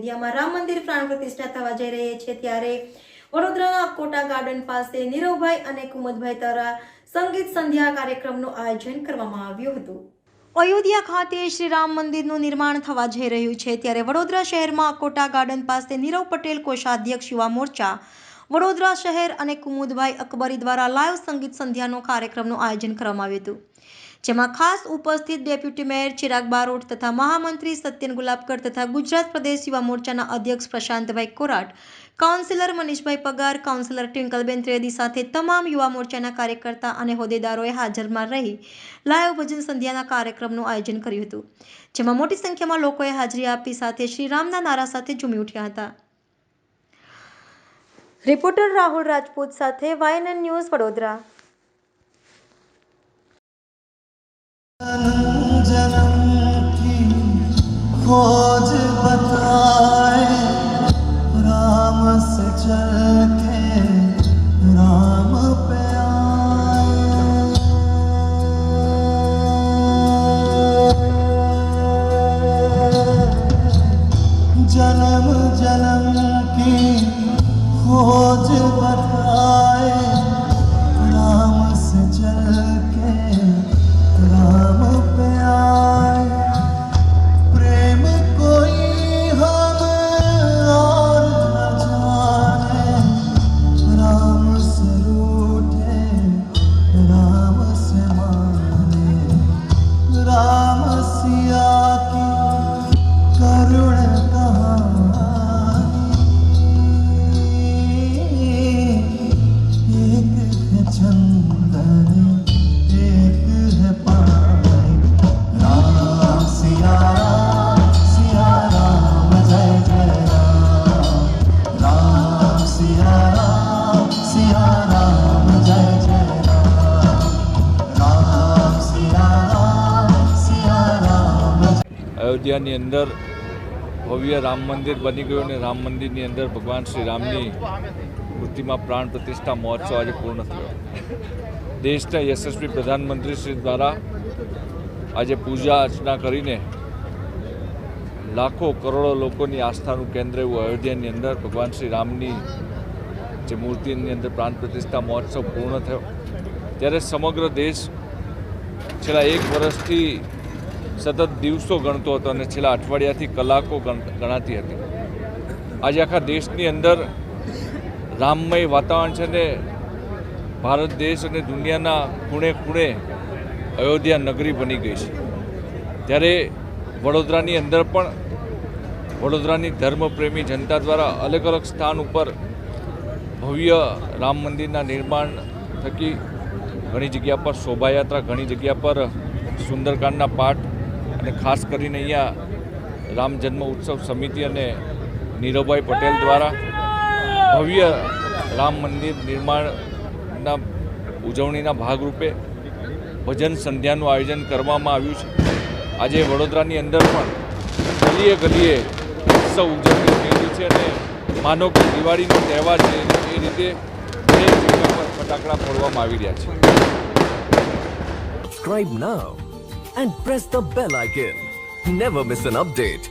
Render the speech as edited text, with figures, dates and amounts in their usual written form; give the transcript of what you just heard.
અયોધ્યામાં રામ મંદિર પ્રાણ પ્રતિષ્ઠા થવા જઈ રહી છે ત્યારે વડોદરાના અકોટા ગાર્ડન પાસે નીરવભાઈ અને કુમુદભાઈ દ્વારા સંગીત સંધ્યા કાર્યક્રમનું આયોજન કરવામાં આવ્યું હતું। અયોધ્યા ખાતે શ્રી રામ મંદિરનું નિર્માણ થવા જઈ રહ્યું છે ત્યારે વડોદરા શહેરમાં અકોટા ગાર્ડન પાસે નીરવ પટેલ કોષાધ્યક્ષ યુવા મોરચા વડોદરા શહેર અને કુમુદભાઈ અકબરી દ્વારા લાઈવ સંગીત સંધ્યાનો કાર્યક્રમનું આયોજન કરવામાં આવ્યું હતું, જેમાં ખાસ ઉપસ્થિત ડેપ્યુટી મેયર ચિરાગ બારોટ તથા મહામંત્રી સત્યન ગુલાબકર તથા ગુજરાત પ્રદેશ યુવા મોરચાના અધ્યક્ષ પ્રશાંતભાઈ કોરાટ, કાઉન્સિલર મનીષભાઈ પગાર, કાઉન્સિલર ટ્વિંકલબેન ત્રિવેદી સાથે તમામ યુવા મોરચાના કાર્યકર્તા અને હોદ્દેદારોએ હાજરમાં રહી લાઈવ ભજન સંધ્યાના કાર્યક્રમનું આયોજન કર્યું હતું, જેમાં મોટી સંખ્યામાં લોકોએ હાજરી આપી સાથે શ્રીરામના નારા સાથે ઝૂમી ઉઠ્યા હતા। રિપોર્ટર રાહુલ રાજપૂત સાથે YNN ન્યૂઝ વડોદરા। जन्म की खोज बताए राम से चल के राम पे आए, जन्म जन्म की खोज बताए राम से चल के राम पे आए, प्रेम कोई हम और न जाने, राम से रूठे राम से माने, राम सिया की करुण कहानी, एक है चंदन एक है पानी, राम सिया राम जय जय राम, राम सिया राम जय जय राम, राम सिया राम। અયોધ્યાની અંદર ભવ્ય રામ મંદિર બની ગયું અને રામ મંદિરની અંદર ભગવાન શ્રી રામની મૂર્તિમાં પ્રાણ પ્રતિષ્ઠા મહોત્સવ આજે પૂર્ણ થયો। દેશના યશસ્વી પ્રધાનમંત્રી શ્રી દ્વારા આજે પૂજા અર્ચના કરીને લાખો કરોડો લોકોની આસ્થાનું કેન્દ્ર એવું અયોધ્યાની અંદર ભગવાન શ્રી રામની જે મૂર્તિની અંદર પ્રાણ પ્રતિષ્ઠા મહોત્સવ પૂર્ણ થયો ત્યારે સમગ્ર દેશ છેલ્લા એક વર્ષથી સતત દિવસો ગણતો હતો અને છેલ્લા અઠવાડિયાથી કલાકો ગણાતી હતી। આજે આખા દેશની અંદર રામમય વાતાવરણ છે ને ભારત દેશ અને દુનિયાના ખૂણે ખૂણે અયોધ્યા નગરી બની ગઈ છે ત્યારે વડોદરાની અંદર પણ વડોદરાની ધર્મપ્રેમી જનતા દ્વારા અલગ અલગ સ્થાન ઉપર ભવ્ય રામ મંદિરના નિર્માણ થકી ઘણી જગ્યા પર શોભાયાત્રા, ઘણી જગ્યા પર સુંદરકાંડના પાઠ અને ખાસ કરીને અહીંયા રામ જન્મ ઉત્સવ સમિતિ અને નીરવભાઈ પટેલ દ્વારા ભવ્ય રામ મંદિર નિર્માણના ઉજવણીના ભાગરૂપે ભજન સંધ્યાનું આયોજન કરવામાં આવ્યું છે। આજે વડોદરાની અંદર પણ ગલીએ ગલીએ ઉત્સવ ઉજવણી થઈ રહી છે અને માનો કે દિવાળીનો તહેવાર છે એ રીતે દરેક જગ્યા પર ફટાકડા ફોડવામાં આવી રહ્યા છે। Subscribe now and press the bell icon. Never miss an update.